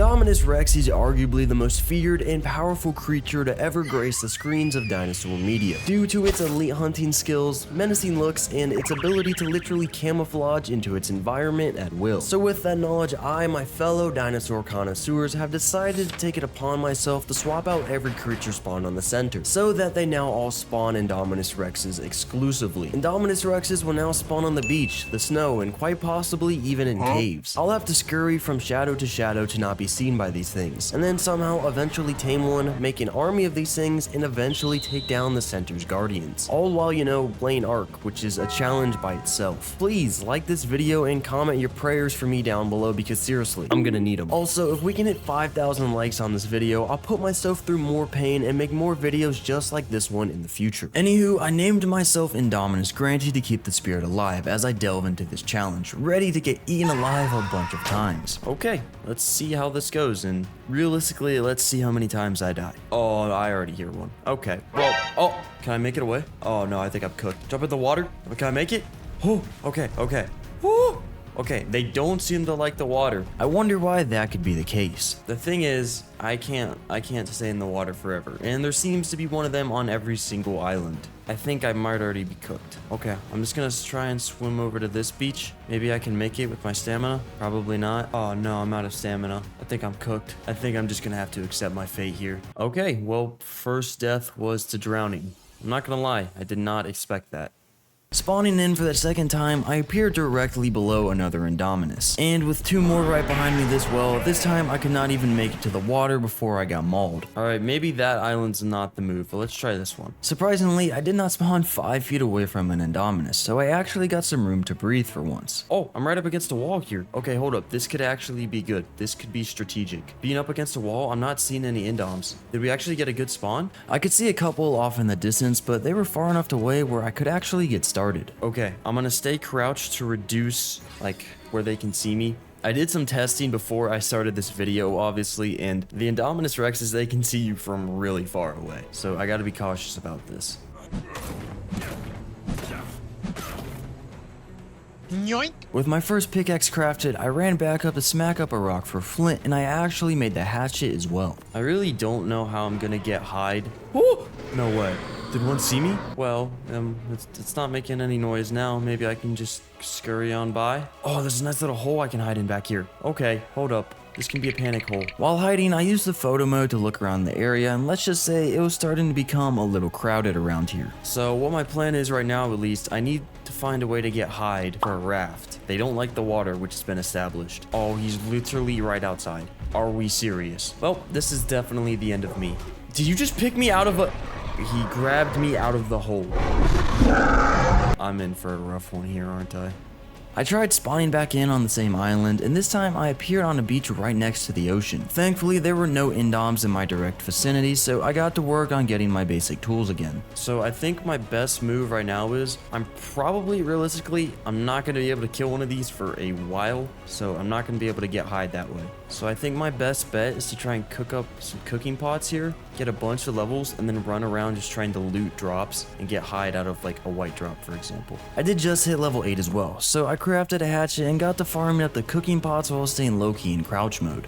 Indominus Rex is arguably the most feared and powerful creature to ever grace the screens of dinosaur media, due to its elite hunting skills, menacing looks, and its ability to literally camouflage into its environment at will. So with that knowledge, I, my fellow dinosaur connoisseurs, have decided to take it upon myself to swap out every creature spawned on the center, so that they now all spawn Indominus Rexes exclusively. Indominus Rexes will now spawn on the beach, the snow, and quite possibly even in caves. I'll have to scurry from shadow to shadow to not be seen by these things, and then somehow eventually tame one, make an army of these things, and eventually take down the center's guardians. All while, you know, playing Ark, which is a challenge by itself. Please like this video and comment your prayers for me down below, because seriously, I'm gonna need them. Also, if we can hit 5,000 likes on this video, I'll put myself through more pain and make more videos just like this one in the future. Anywho, I named myself Indominus, granted to keep the spirit alive as I delve into this challenge, ready to get eaten alive a bunch of times. Okay, let's see how this goes, and realistically, let's see how many times I die. Oh, I already hear one. Okay, well, oh, can I make it away? Oh no, I think I'm cooked. Jump in the water. Can I make it? Oh, okay, okay. Woo! Okay, they don't seem to like the water. I wonder why that could be the case. The thing is, I can't stay in the water forever, and there seems to be one of them on every single island. I think I might already be cooked. Okay, I'm just gonna try and swim over to this beach. Maybe I can make it with my stamina. Probably not. Oh no, I'm out of stamina. I think I'm cooked. I think I'm just gonna have to accept my fate here. Okay, well, first death was to drowning. I'm not gonna lie, I did not expect that. Spawning in for the second time, I appeared directly below another Indominus, and with two more right behind me this time I could not even make it to the water before I got mauled. Alright, maybe that island's not the move, but let's try this one. Surprisingly, I did not spawn 5 feet away from an Indominus, so I actually got some room to breathe for once. Oh, I'm right up against a wall here. Okay, hold up, this could actually be good. This could be strategic. Being up against a wall, I'm not seeing any Indoms. Did we actually get a good spawn? I could see a couple off in the distance, but they were far enough away where I could actually get started. Okay, I'm gonna stay crouched to reduce, like, where they can see me. I did some testing before I started this video, obviously, and the Indominus Rexes, they can see you from really far away. So I gotta be cautious about this. Yoink. With my first pickaxe crafted, I ran back up to smack up a rock for flint, and I actually made the hatchet as well. I really don't know how I'm gonna get hide. Oh, no way. Did one see me? Well, it's not making any noise now. Maybe I can just scurry on by. Oh, there's a nice little hole I can hide in back here. Okay, hold up. This can be a panic hole. While hiding, I used the photo mode to look around the area, and let's just say it was starting to become a little crowded around here. So what my plan is right now, at least, I need to find a way to get hide for a raft. They don't like the water, which has been established. Oh, he's literally right outside. Are we serious? Well, this is definitely the end of me. Did you just pick me out of a... He grabbed me out of the hole. I'm in for a rough one here, aren't I? I tried spawning back in on the same island, and this time I appeared on a beach right next to the ocean. Thankfully, there were no Indoms in my direct vicinity, so I got to work on getting my basic tools again. So I think my best move right now is, realistically, I'm not going to be able to kill one of these for a while, so I'm not going to be able to get hide that way. So I think my best bet is to try and cook up some cooking pots here, get a bunch of levels, and then run around just trying to loot drops and get hide out of like a white drop, for example. I did just hit level 8 as well, so I crafted a hatchet and got to farming up the cooking pots while staying low-key in crouch mode.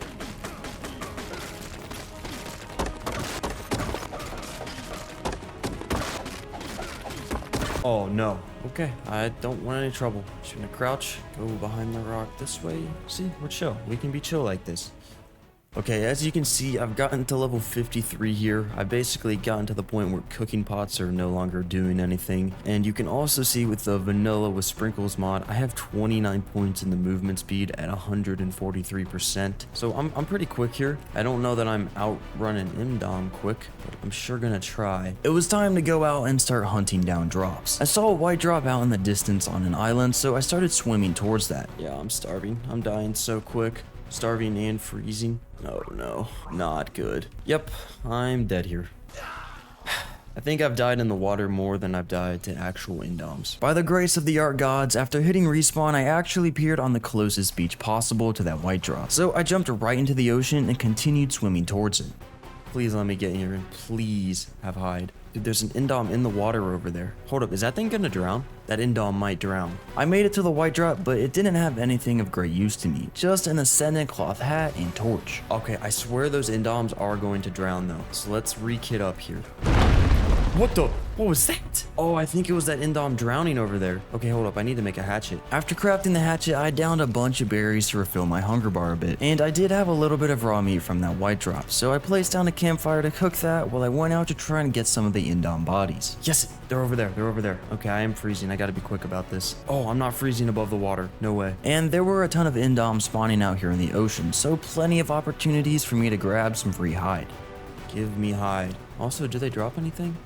Oh no. Okay, I don't want any trouble. Just gonna crouch, go behind the rock this way. See, we're chill. We can be chill like this. Okay, as you can see, I've gotten to level 53 here. I've basically gotten to the point where cooking pots are no longer doing anything. And you can also see with the vanilla with sprinkles mod, I have 29 points in the movement speed at 143%. So I'm pretty quick here. I don't know that I'm outrunning Indom quick, but I'm sure gonna try. It was time to go out and start hunting down drops. I saw a white drop out in the distance on an island, so I started swimming towards that. Yeah, I'm starving. I'm dying so quick. Starving and freezing. Oh no, not good. Yep, I'm dead here. I think I've died in the water more than I've died to actual Indoms. By the grace of the art gods, after hitting respawn, I actually appeared on the closest beach possible to that white drop. So I jumped right into the ocean and continued swimming towards it. Please let me get here and please have hide. Dude, there's an indom in the water over there. Hold up, is that thing gonna drown? That indom might drown. I made it to the white drop, but it didn't have anything of great use to me. Just an ascendant cloth hat and torch. Okay, I swear those indoms are going to drown though. So let's re-kit up here. What the? What was that? Oh, I think it was that indom drowning over there. Okay, hold up. I need to make a hatchet. After crafting the hatchet, I downed a bunch of berries to refill my hunger bar a bit. And I did have a little bit of raw meat from that white drop. So I placed down a campfire to cook that while I went out to try and get some of the indom bodies. Yes, they're over there. They're over there. Okay, I am freezing. I gotta be quick about this. Oh, I'm not freezing above the water. No way. And there were a ton of indoms spawning out here in the ocean. So plenty of opportunities for me to grab some free hide. Give me hide. Also, do they drop anything?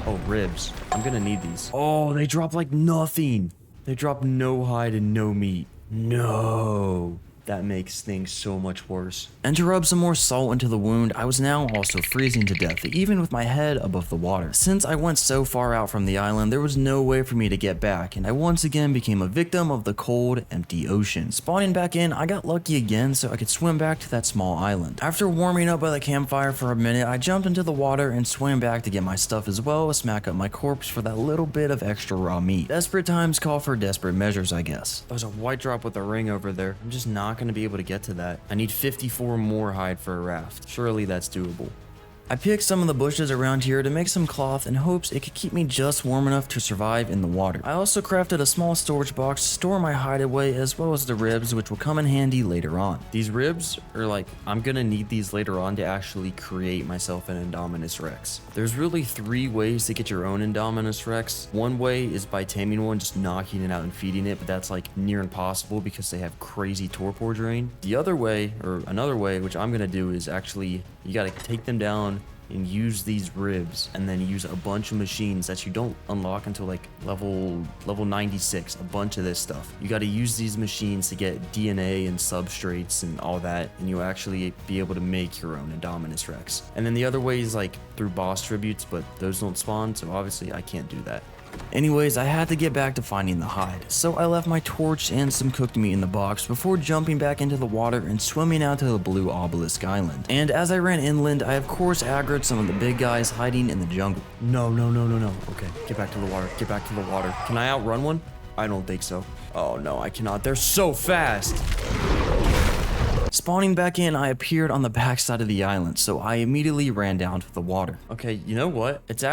Oh, ribs. I'm gonna need these. Oh, they drop like nothing. They drop no hide and no meat. No. That makes things so much worse. And to rub some more salt into the wound, I was now also freezing to death, even with my head above the water. Since I went so far out from the island, there was no way for me to get back, and I once again became a victim of the cold, empty ocean. Spawning back in, I got lucky again so I could swim back to that small island. After warming up by the campfire for a minute, I jumped into the water and swam back to get my stuff as well as smack up my corpse for that little bit of extra raw meat. Desperate times call for desperate measures, I guess. There's a white drop with a ring over there. I'm just not gonna be able to get to that. I need 54 more hide for a raft. Surely that's doable. I picked some of the bushes around here to make some cloth in hopes it could keep me just warm enough to survive in the water. I also crafted a small storage box to store my hide away as well as the ribs, which will come in handy later on. These ribs are like, I'm gonna need these later on to actually create myself an Indominus Rex. There's really 3 ways to get your own Indominus Rex. One way is by taming one, just knocking it out and feeding it, but that's like near impossible because they have crazy torpor drain. The other way, or another way, which I'm gonna do is actually, you gotta take them down and use these ribs and then use a bunch of machines that you don't unlock until like level 96. A bunch of this stuff. You got to use these machines to get DNA and substrates and all that, and you'll actually be able to make your own Indominus Rex. And then the other way is like through boss tributes, but those don't spawn, so obviously I can't do that. Anyways, I had to get back to finding the hide, so I left my torch and some cooked meat in the box before jumping back into the water and swimming out to the blue obelisk island. And as I ran inland, I of course aggroed some of the big guys hiding in the jungle. No. Okay, get back to the water. Get back to the water. Can I outrun one? I don't think so. Oh no, I cannot. They're so fast. Spawning back in, I appeared on the backside of the island, so I immediately ran down to the water. Okay, you know what? It's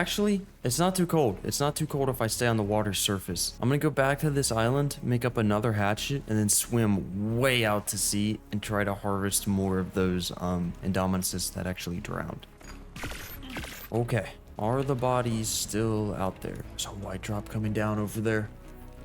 not too cold. It's not too cold if I stay on the water's surface. I'm gonna go back to this island, make up another hatchet, and then swim way out to sea and try to harvest more of those Indominuses that actually drowned. Okay, are the bodies still out there? There's a white drop coming down over there.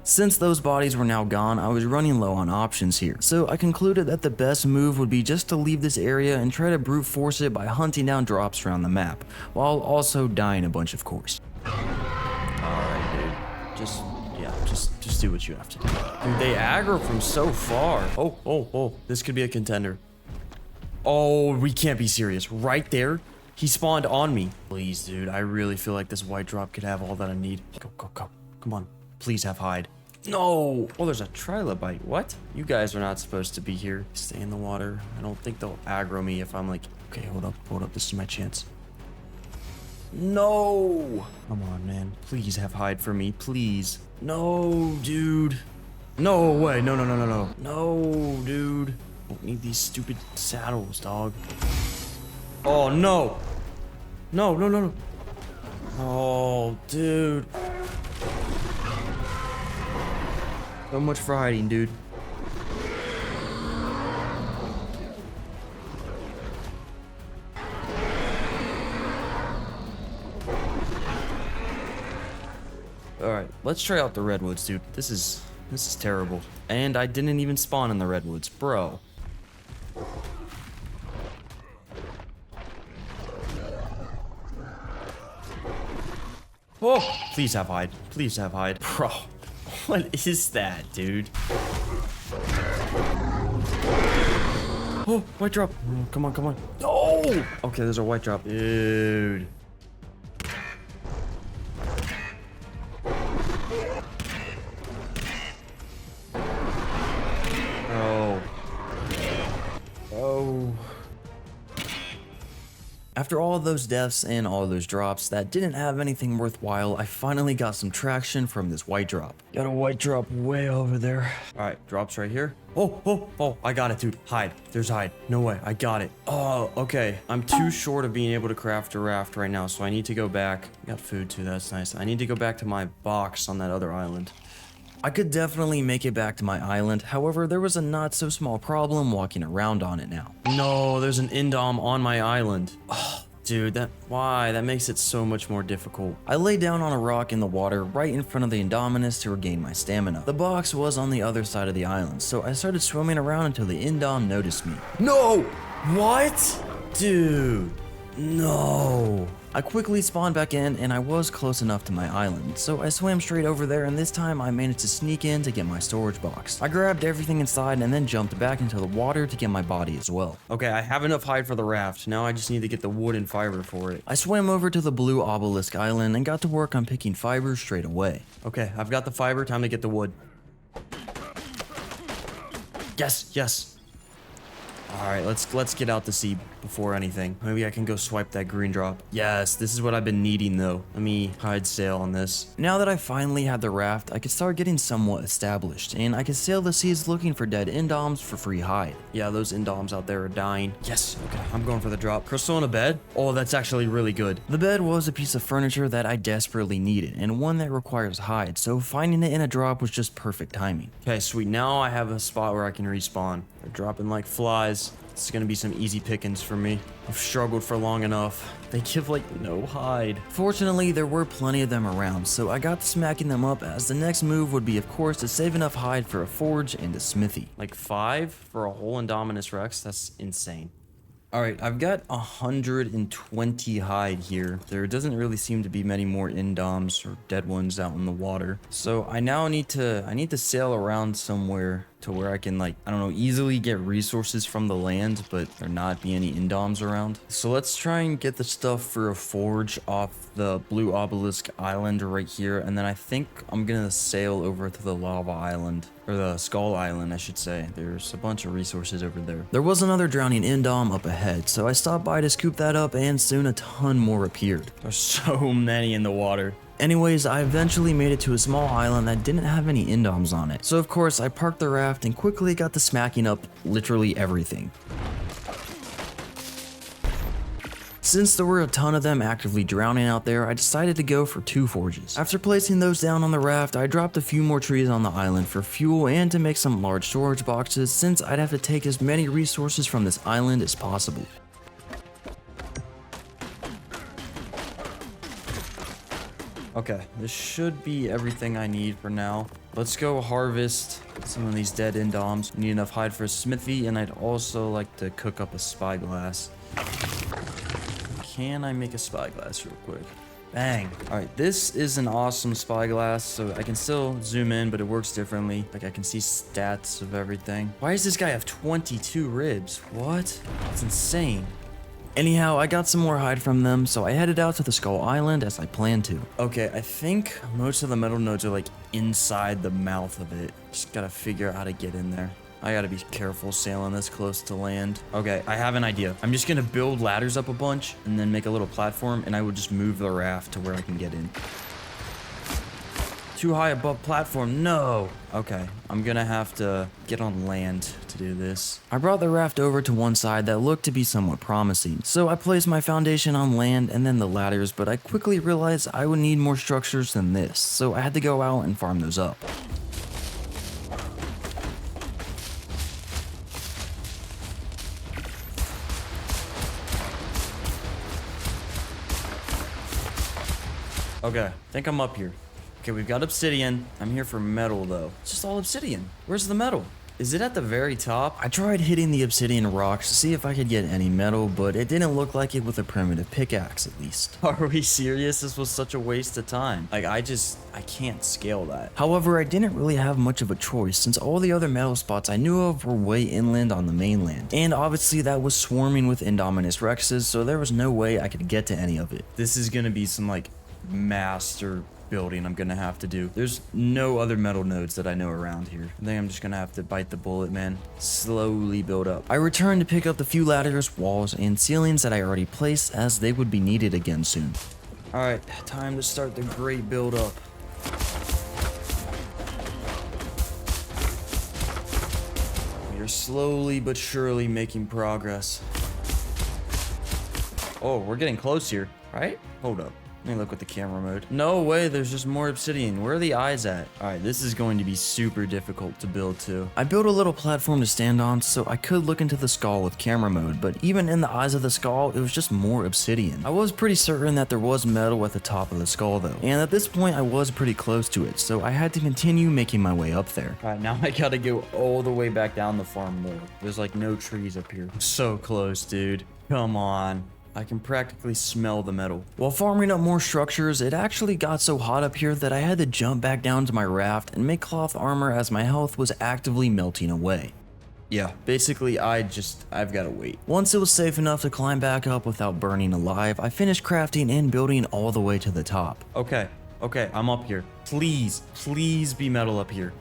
Since those bodies were now gone, I was running low on options here, so I concluded that the best move would be just to leave this area and try to brute force it by hunting down drops around the map, while also dying a bunch, of course. Alright, dude. Just do what you have to do. Dude, they aggro from so far. Oh, this could be a contender. Oh, we can't be serious. Right there, he spawned on me. Please, dude, I really feel like this white drop could have all that I need. Go. Come on. Please have hide. No! Oh, there's a trilobite. What? You guys are not supposed to be here. Stay in the water. I don't think they'll aggro me if I'm like... Okay, hold up. This is my chance. No! Come on, man. Please have hide for me. Please. No, dude. No way. No. No, dude. Don't need these stupid saddles, dog. Oh, no. No. Oh, dude. So much for hiding, dude. Alright, let's try out the redwoods, dude. This is terrible. And I didn't even spawn in the redwoods, bro. Oh, please have hide. Please have hide. Bro. What is that, dude? Oh, white drop. Oh, come on. Oh! Okay, there's a white drop. Dude. Oh. After all of those deaths and all of those drops that didn't have anything worthwhile, I finally got some traction from this white drop. Got a white drop way over there. All right, drops right here. Oh, I got it, dude. Hide. There's hide. No way, I got it. Oh, okay. I'm too short of being able to craft a raft right now, so I need to go back. Got food too, that's nice. I need to go back to my box on that other island. I could definitely make it back to my island, however, there was a not so small problem walking around on it now. No, there's an indom on my island. Oh, dude, why? That makes it so much more difficult. I lay down on a rock in the water right in front of the Indominus to regain my stamina. The box was on the other side of the island, so I started swimming around until the indom noticed me. No! What? Dude, no. I quickly spawned back in and I was close enough to my island, so I swam straight over there and this time I managed to sneak in to get my storage box. I grabbed everything inside and then jumped back into the water to get my body as well. Okay, I have enough hide for the raft, now I just need to get the wood and fiber for it. I swam over to the blue obelisk island and got to work on picking fiber straight away. Okay, I've got the fiber, time to get the wood. Yes. Alright, let's get out to sea before anything. Maybe I can go swipe that green drop. Yes, this is what I've been needing though. Let me hide sail on this. Now that I finally had the raft, I could start getting somewhat established, and I could sail the seas looking for dead indoms for free hide. Yeah, those indoms out there are dying. Yes, okay, I'm going for the drop. Crystal in a bed? Oh, that's actually really good. The bed was a piece of furniture that I desperately needed, and one that requires hide, so finding it in a drop was just perfect timing. Okay, sweet, now I have a spot where I can respawn. They're dropping like flies. This is gonna be some easy pickings for me. I've struggled for long enough. They give like no hide. Fortunately, there were plenty of them around, so I got to smacking them up as the next move would be, of course, to save enough hide for a forge and a smithy. Like 5 for a whole Indominus Rex? That's insane. Alright, I've got 120 hide here. There doesn't really seem to be many more indoms or dead ones out in the water. So I now need to sail around somewhere to where I can, like, I don't know, easily get resources from the land, but there not be any indoms around. So let's try and get the stuff for a forge off the blue obelisk island right here, and then I think I'm gonna sail over to the lava island, or the skull island I should say. There's a bunch of resources over there. There was another drowning indom up ahead, so I stopped by to scoop that up, and soon a ton more appeared. There's so many in the water. Anyways, I eventually made it to a small island that didn't have any indoms on it. So of course, I parked the raft and quickly got to smacking up literally everything. Since there were a ton of them actively drowning out there, I decided to go for 2 forges. After placing those down on the raft, I dropped a few more trees on the island for fuel and to make some large storage boxes, since I'd have to take as many resources from this island as possible. Okay, this should be everything I need for now. Let's go harvest some of these dead indoms. We need enough hide for a smithy, and I'd also like to cook up a spyglass. Can I make a spyglass real quick? Bang. Alright, this is an awesome spyglass, so I can still zoom in, but it works differently. Like, I can see stats of everything. Why does this guy have 22 ribs? What? That's insane. Anyhow, I got some more hide from them, so I headed out to the Skull Island as I planned to. Okay, I think most of the metal nodes are like inside the mouth of it. Just gotta figure out how to get in there. I gotta be careful sailing this close to land. Okay, I have an idea. I'm just gonna build ladders up a bunch and then make a little platform, and I will just move the raft to where I can get in. Too high above platform, no. Okay, I'm gonna have to get on land to do this. I brought the raft over to one side that looked to be somewhat promising, so I placed my foundation on land and then the ladders, but I quickly realized I would need more structures than this, so I had to go out and farm those up. Okay, I think I'm up here. Okay, we've got obsidian. I'm here for metal, though. It's just all obsidian. Where's the metal? Is it at the very top? I tried hitting the obsidian rocks to see if I could get any metal, but it didn't look like it with a primitive pickaxe, at least. Are we serious? This was such a waste of time. Like, I can't scale that. However, I didn't really have much of a choice, since all the other metal spots I knew of were way inland on the mainland. And obviously, that was swarming with Indominus Rexes, so there was no way I could get to any of it. This is gonna be some, like, master building I'm gonna have to do. There's no other metal nodes that I know around here. I think I'm just gonna have to bite the bullet, man. Slowly build up. I returned to pick up the few ladders, walls, and ceilings that I already placed, as they would be needed again soon. Alright, time to start the great build up. We are slowly but surely making progress. Oh, we're getting close here, right? Hold up. Let me look with the camera mode. No way, there's just more obsidian. Where are the eyes at? All right, this is going to be super difficult to build too. I built a little platform to stand on so I could look into the skull with camera mode, but even in the eyes of the skull, it was just more obsidian. I was pretty certain that there was metal at the top of the skull though, and at this point I was pretty close to it, so I had to continue making my way up there. All right, now I gotta go all the way back down the farm more. There's like no trees up here. I'm so close, dude. Come on. I can practically smell the metal. While farming up more structures, it actually got so hot up here that I had to jump back down to my raft and make cloth armor as my health was actively melting away. Yeah, basically I've gotta wait. Once it was safe enough to climb back up without burning alive, I finished crafting and building all the way to the top. Okay, I'm up here. Please be metal up here.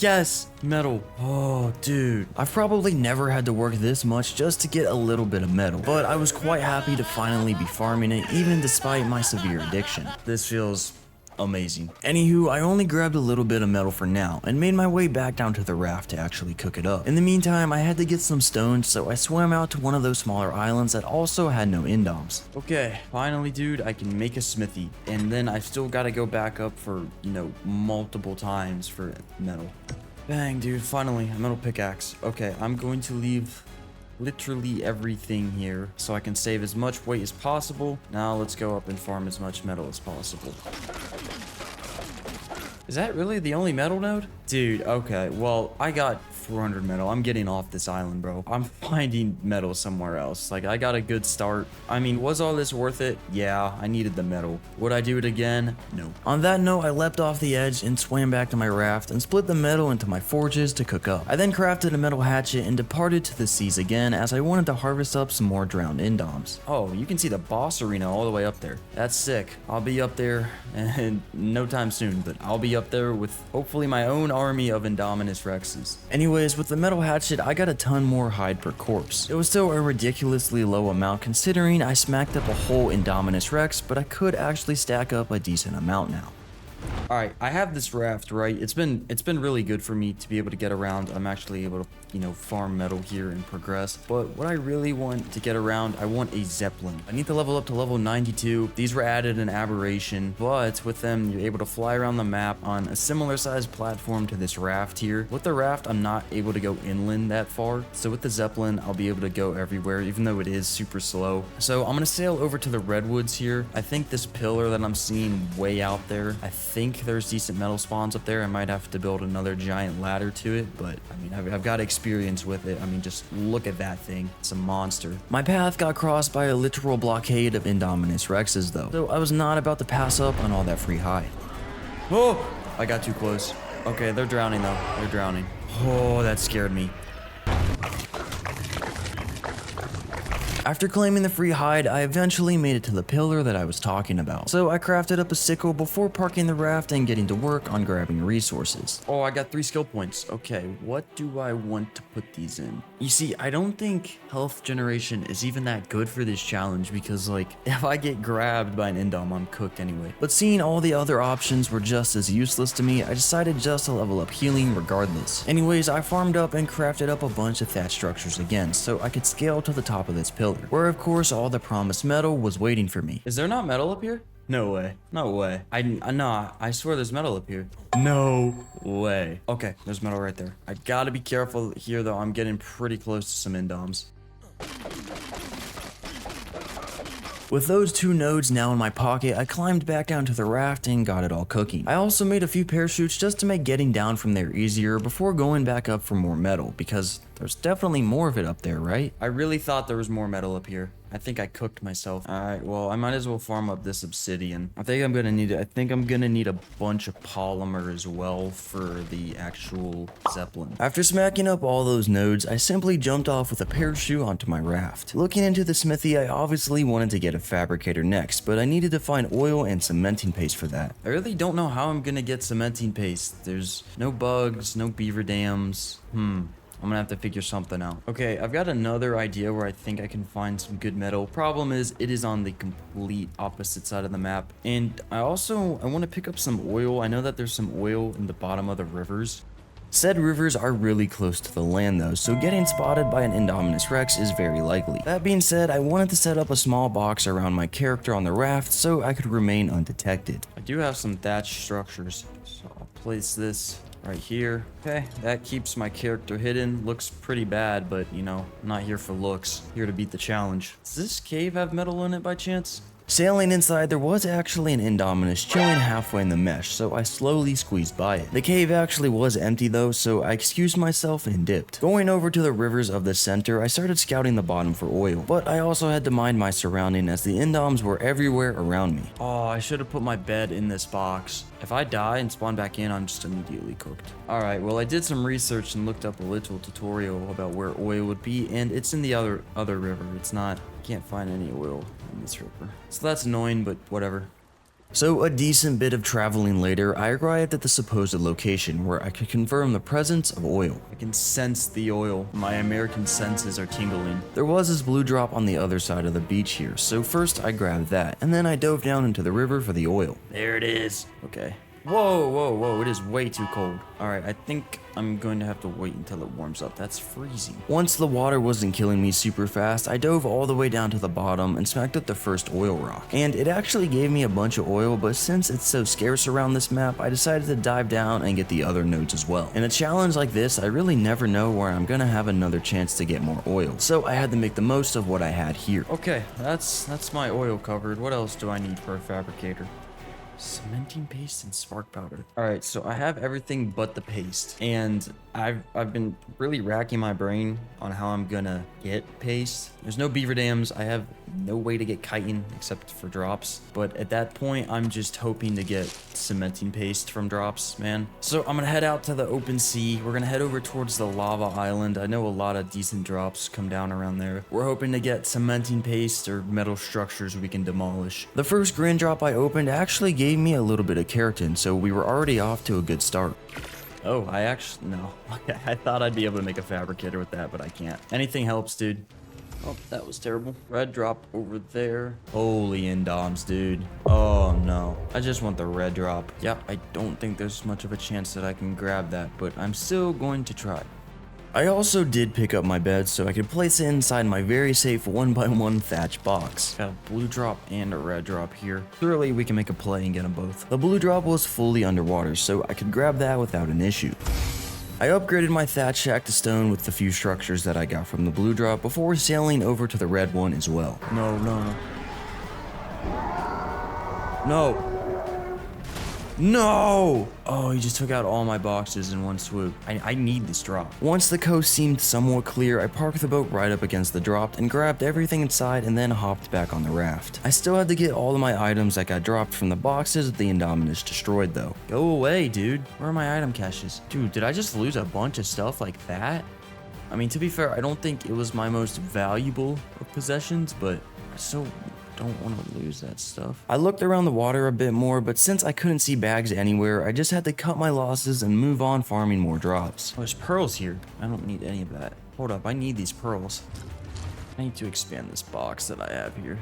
Yes, metal. Oh, dude. I've probably never had to work this much just to get a little bit of metal, but I was quite happy to finally be farming it, even despite my severe addiction. This feels amazing. Anywho, I only grabbed a little bit of metal for now and made my way back down to the raft to actually cook it up. In the meantime, I had to get some stones, so I swam out to one of those smaller islands that also had no indoms. Okay, finally, dude, I can make a smithy, and then I still gotta go back up for, multiple times for metal. Bang, dude, finally, a metal pickaxe. Okay, I'm going to leave literally everything here so I can save as much weight as possible. Now let's go up and farm as much metal as possible. Is that really the only metal node? Dude, okay, well, I got 400 metal. I'm getting off this island, bro. I'm finding metal somewhere else. Like, I got a good start. I mean, was all this worth it? Yeah, I needed the metal. Would I do it again? No. On that note, I leapt off the edge and swam back to my raft and split the metal into my forges to cook up. I then crafted a metal hatchet and departed to the seas again as I wanted to harvest up some more drowned indoms. Oh, you can see the boss arena all the way up there. That's sick. I'll be up there in no time soon, but I'll be up there with hopefully my own army of Indominus Rexes. Anyways, with the metal hatchet, I got a ton more hide per corpse. It was still a ridiculously low amount considering I smacked up a whole Indominus Rex, but I could actually stack up a decent amount now. Alright, I have this raft, right? It's been really good for me to be able to get around. I'm actually able to, farm metal here and progress. But what I really want to get around, I want a zeppelin. I need to level up to level 92. These were added in Aberration, but with them, you're able to fly around the map on a similar sized platform to this raft here. With the raft, I'm not able to go inland that far. So with the zeppelin, I'll be able to go everywhere, even though it is super slow. So I'm gonna sail over to the redwoods here. I think this pillar that I'm seeing way out there, I think there's decent metal spawns up there. I might have to build another giant ladder to it, but I mean, I've got experience with it. I mean, just look at that thing. It's a monster. My path got crossed by a literal blockade of Indominus Rexes though, so I was not about to pass up on all that free hide. Oh, I got too close. Okay, they're drowning though. They're drowning. Oh, that scared me. After claiming the free hide, I eventually made it to the pillar that I was talking about. So I crafted up a sickle before parking the raft and getting to work on grabbing resources. Oh, I got 3 skill points. Okay, what do I want to put these in? You see, I don't think health generation is even that good for this challenge because, like, if I get grabbed by an indom, I'm cooked anyway. But seeing all the other options were just as useless to me, I decided just to level up healing regardless. Anyways, I farmed up and crafted up a bunch of thatch structures again so I could scale to the top of this pillar, where of course all the promised metal was waiting for me. Is there not metal up here? No way. No way. I swear there's metal up here. No way. Okay, there's metal right there. I gotta be careful here though. I'm getting pretty close to some indoms. With those 2 nodes now in my pocket, I climbed back down to the raft and got it all cooking. I also made a few parachutes just to make getting down from there easier before going back up for more metal, because there's definitely more of it up there, right? I really thought there was more metal up here. I think I cooked myself. All right, well, I might as well farm up this obsidian. I think I'm gonna need it. I think I'm gonna need a bunch of polymer as well for the actual zeppelin. After smacking up all those nodes, I simply jumped off with a parachute onto my raft. Looking into the smithy, I obviously wanted to get a fabricator next, but I needed to find oil and cementing paste for that. I really don't know how I'm gonna get cementing paste. There's no bugs, no beaver dams. I'm gonna have to figure something out. Okay, I've got another idea where I think I can find some good metal. Problem is, it is on the complete opposite side of the map. And I want to pick up some oil. I know that there's some oil in the bottom of the rivers. Said rivers are really close to the land though, so getting spotted by an Indominus Rex is very likely. That being said, I wanted to set up a small box around my character on the raft so I could remain undetected. I do have some thatch structures, so I'll place this right here. Okay, that keeps my character hidden. Looks pretty bad, but you know, I'm not here for looks. Here to beat the challenge. Does this cave have metal in it by chance? Sailing inside, there was actually an Indominus chilling halfway in the mesh, so I slowly squeezed by it. The cave actually was empty though, so I excused myself and dipped. Going over to the rivers of the center, I started scouting the bottom for oil, but I also had to mind my surrounding as the Indoms were everywhere around me. Oh, I should have put my bed in this box. If I die and spawn back in, I'm just immediately cooked. Alright, well I did some research and looked up a little tutorial about where oil would be, and it's in the other river. It's not, can't find any oil in this river. So that's annoying, but whatever. So a decent bit of traveling later, I arrived at the supposed location where I could confirm the presence of oil. I can sense the oil. My American senses are tingling. There was this blue drop on the other side of the beach here, so first I grabbed that, and then I dove down into the river for the oil. There it is. Okay. Whoa, whoa, whoa, it is way too cold. Alright, I think I'm going to have to wait until it warms up. That's freezing. Once the water wasn't killing me super fast, I dove all the way down to the bottom and smacked up the first oil rock. And it actually gave me a bunch of oil, but since it's so scarce around this map, I decided to dive down and get the other nodes as well. In a challenge like this, I really never know where I'm gonna have another chance to get more oil, so I had to make the most of what I had here. Okay, that's my oil covered. What else do I need for a fabricator? Cementing paste and spark powder. All right, so I have everything but the paste, and I've been really racking my brain on how I'm gonna get paste. There's no beaver dams. I have no way to get chitin except for drops, but at that point I'm just hoping to get cementing paste from drops, man. So I'm gonna head out to the open sea. We're gonna head over towards the lava island. I know a lot of decent drops come down around there. We're hoping to get cementing paste or metal structures we can demolish. The first green drop I opened actually gave me a little bit of keratin, so we were already off to a good start. Oh, no. I thought I'd be able to make a fabricator with that, but I can't. Anything helps, dude. Oh, that was terrible. Red drop over there. Holy indoms, dude. Oh, no. I just want the red drop. Yep, I don't think there's much of a chance that I can grab that, but I'm still going to try. I also did pick up my bed so I could place it inside my very safe 1x1 thatch box. Got a blue drop and a red drop here. Surely we can make a play and get them both. The blue drop was fully underwater, so I could grab that without an issue. I upgraded my thatch shack to stone with the few structures that I got from the blue drop before sailing over to the red one as well. No, no, no. No! No! Oh, he just took out all my boxes in one swoop. I need this drop. Once the coast seemed somewhat clear, I parked the boat right up against the drop and grabbed everything inside and then hopped back on the raft. I still had to get all of my items that got dropped from the boxes that the Indominus destroyed though. Go away, dude. Where are my item caches? Dude, did I just lose a bunch of stuff like that? I mean, to be fair, I don't think it was my most valuable of possessions, but I still don't want to lose that stuff. I looked around the water a bit more, but since I couldn't see bags anywhere, I just had to cut my losses and move on farming more drops. Oh, there's pearls here. I don't need any of that. Hold up, I need these pearls. I need to expand this box that I have here.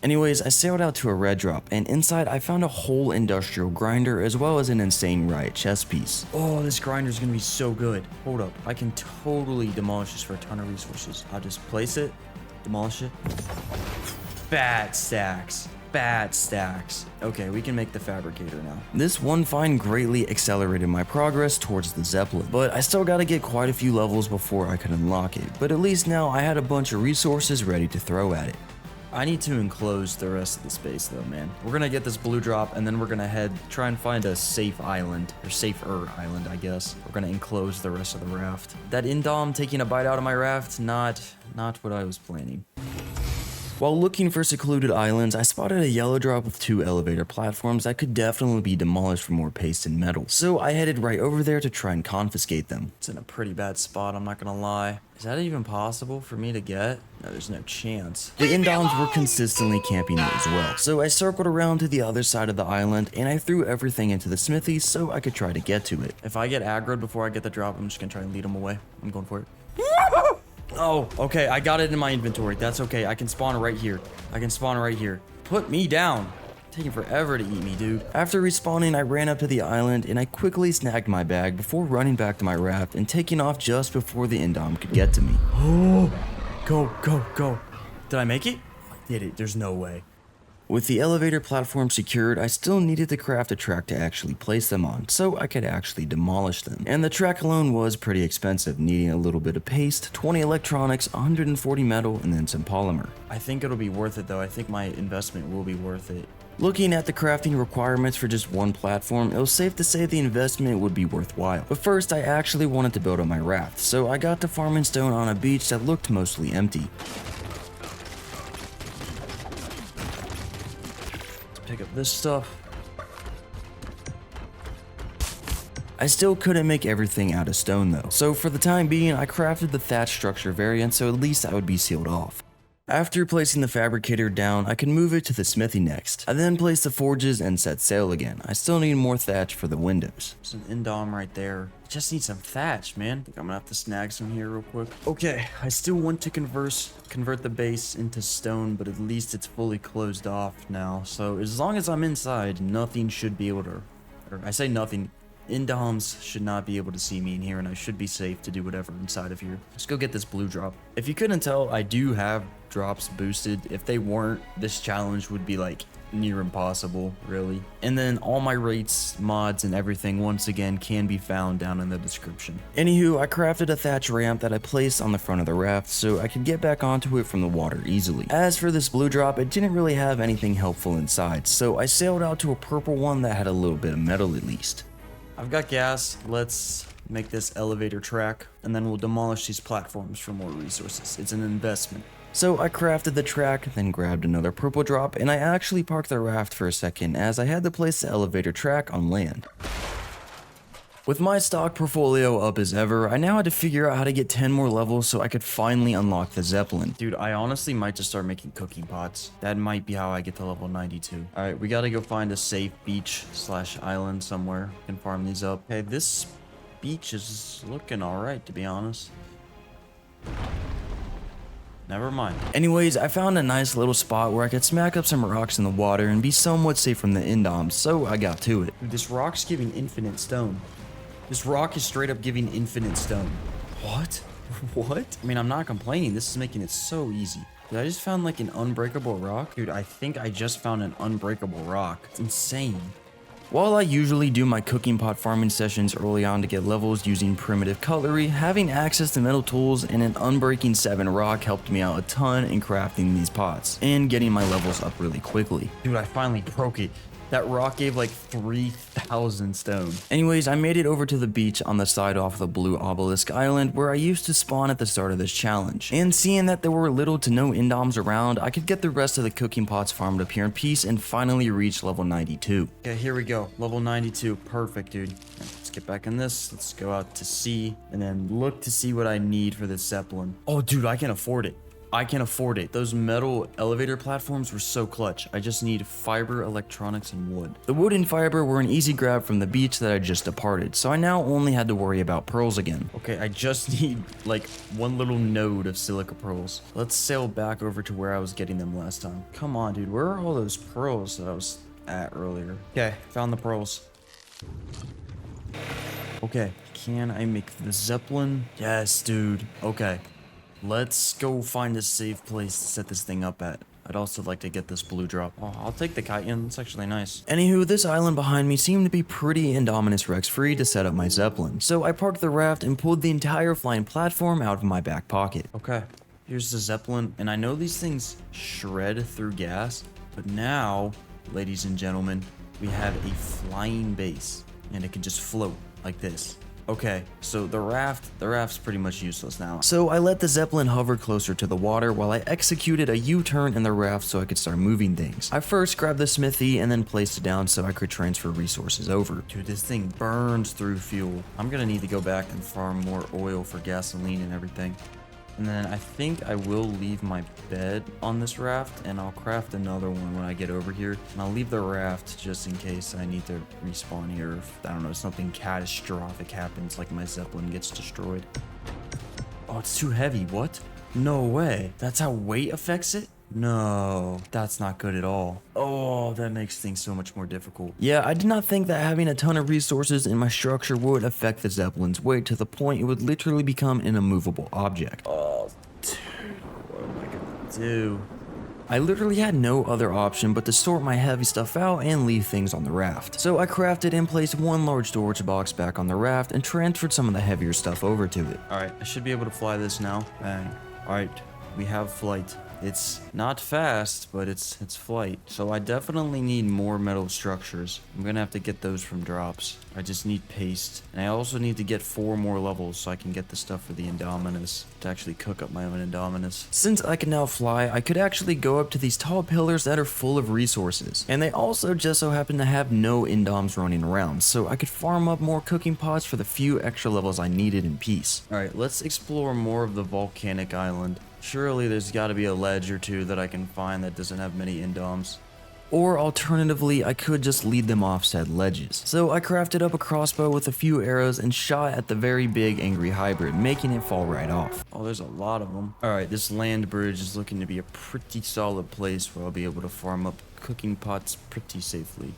Anyways, I sailed out to a red drop, and inside I found a whole industrial grinder as well as an insane riot chest piece. Oh, this grinder is gonna be so good. Hold up, I can totally demolish this for a ton of resources. I'll just place it, demolish it. Fat stacks. Fat stacks. Okay, we can make the fabricator now. This one find greatly accelerated my progress towards the zeppelin, but I still gotta get quite a few levels before I could unlock it, but at least now I had a bunch of resources ready to throw at it. I need to enclose the rest of the space though, man. We're gonna get this blue drop and then we're gonna try and find a safe island, or safer island, I guess. We're gonna enclose the rest of the raft. That indom taking a bite out of my raft, not what I was planning. While looking for secluded islands, I spotted a yellow drop with 2 elevator platforms that could definitely be demolished for more paste and metal. So I headed right over there to try and confiscate them. It's in a pretty bad spot, I'm not gonna lie. Is that even possible for me to get? No, there's no chance. The indoms were consistently camping it as well. So I circled around to the other side of the island and I threw everything into the smithy so I could try to get to it. If I get aggroed before I get the drop, I'm just gonna try and lead them away. I'm going for it. Oh, okay, I got it in my inventory. That's okay, I can spawn right here. Put me down. Taking forever to eat me, dude. After respawning, I ran up to the island and I quickly snagged my bag before running back to my raft and taking off just before the indom could get to me. Oh, go. Did I make it? I did it, there's no way. With the elevator platform secured, I still needed to craft a track to actually place them on, so I could actually demolish them. And the track alone was pretty expensive, needing a little bit of paste, 20 electronics, 140 metal, and then some polymer. I think it'll be worth it though, I think my investment will be worth it. Looking at the crafting requirements for just one platform, it was safe to say the investment would be worthwhile. But first, I actually wanted to build on my raft, so I got to farming stone on a beach that looked mostly empty. Pick up this stuff. I still couldn't make everything out of stone though, so for the time being I crafted the thatch structure variant so at least I would be sealed off. After placing the fabricator down, I could move it to the smithy next. I then placed the forges and set sail again. I still need more thatch for the windows. There's an indom right there. Just need some thatch, man. I think I'm gonna have to snag some here real quick. Okay, I still want to convert the base into stone, but at least it's fully closed off now. So as long as I'm inside, nothing should be able to, or I say nothing, indoms should not be able to see me in here and I should be safe to do whatever inside of here. Let's go get this blue drop. If you couldn't tell, I do have drops boosted. If they weren't, this challenge would be like near impossible, really. And then all my rates, mods, and everything once again can be found down in the description. Anywho, I crafted a thatch ramp that I placed on the front of the raft so I could get back onto it from the water easily. As for this blue drop, it didn't really have anything helpful inside, so I sailed out to a purple one that had a little bit of metal at least. I've got gas, let's make this elevator track, and then we'll demolish these platforms for more resources. It's an investment. So I crafted the track, then grabbed another purple drop, and I actually parked the raft for a second as I had to place the elevator track on land. With my stock portfolio up as ever, I now had to figure out how to get 10 more levels so I could finally unlock the zeppelin. Dude, I honestly might just start making cooking pots. That might be how I get to level 92. Alright, we gotta go find a safe beach / island somewhere. We can farm these up. Okay, this beach is looking alright, to be honest. Never mind. Anyways, I found a nice little spot where I could smack up some rocks in the water and be somewhat safe from the indoms, so I got to it. Dude, this rock's giving infinite stone. This rock is straight up giving infinite stone. What? What? I mean, I'm not complaining. This is making it so easy. Did I just found like an unbreakable rock? Dude, I think I just found an unbreakable rock. It's insane. While I usually do my cooking pot farming sessions early on to get levels using primitive cutlery, having access to metal tools and an unbreaking 7 rock helped me out a ton in crafting these pots and getting my levels up really quickly. Dude, I finally broke it. That rock gave like 3,000 stone. Anyways, I made it over to the beach on the side off the blue obelisk island where I used to spawn at the start of this challenge. And seeing that there were little to no indoms around, I could get the rest of the cooking pots farmed up here in peace and finally reach level 92. Okay, here we go. Level 92. Perfect, dude. Let's get back in this. Let's go out to sea and then look to see what I need for this zeppelin. Oh, dude, I can afford it. I can afford it. Those metal elevator platforms were so clutch. I just need fiber, electronics, and wood. The wood and fiber were an easy grab from the beach that I just departed, so I now only had to worry about pearls again. Okay, I just need like one little node of silica pearls. Let's sail back over to where I was getting them last time. Come on, dude. Where are all those pearls that I was at earlier? Okay, found the pearls. Okay, can I make the zeppelin? Yes, dude. Okay. Let's go find a safe place to set this thing up at. I'd also like to get this blue drop. Oh, I'll take the kite in. It's actually nice. Anywho, this island behind me seemed to be pretty Indominus Rex free to set up my zeppelin. So I parked the raft and pulled the entire flying platform out of my back pocket. Okay. Here's the zeppelin, and I know these things shred through gas, but now, ladies and gentlemen, we have a flying base, and it can just float like this. Okay, so the raft's pretty much useless now. So I let the zeppelin hover closer to the water while I executed a U-turn in the raft so I could start moving things. I first grabbed the smithy and then placed it down so I could transfer resources over. Dude, this thing burns through fuel. I'm gonna need to go back and farm more oil for gasoline and everything. And then I think I will leave my bed on this raft, and I'll craft another one when I get over here. And I'll leave the raft just in case I need to respawn here if, I don't know, something catastrophic happens, like my zeppelin gets destroyed. Oh, it's too heavy. What? No way. That's how weight affects it? No, that's not good at all. Oh, that makes things so much more difficult. Yeah, I did not think that having a ton of resources in my structure would affect the zeppelin's weight to the point it would literally become an immovable object. Oh, dude, what am I gonna do? I literally had no other option but to sort my heavy stuff out and leave things on the raft. So I crafted and placed one large storage box back on the raft and transferred some of the heavier stuff over to it. Alright, I should be able to fly this now. Bang. Alright, we have flight. It's not fast, but it's flight. So I definitely need more metal structures. I'm gonna have to get those from drops. I just need paste. And I also need to get 4 more levels so I can get the stuff for the Indominus, to actually cook up my own Indominus. Since I can now fly, I could actually go up to these tall pillars that are full of resources. And they also just so happen to have no indoms running around, so I could farm up more cooking pots for the few extra levels I needed in peace. Alright, let's explore more of the volcanic island. Surely there's gotta be a ledge or two that I can find that doesn't have many indoms. Or alternatively, I could just lead them off said ledges. So I crafted up a crossbow with a few arrows and shot at the very big angry hybrid, making it fall right off. Oh, there's a lot of them. Alright, this land bridge is looking to be a pretty solid place where I'll be able to farm up cooking pots pretty safely.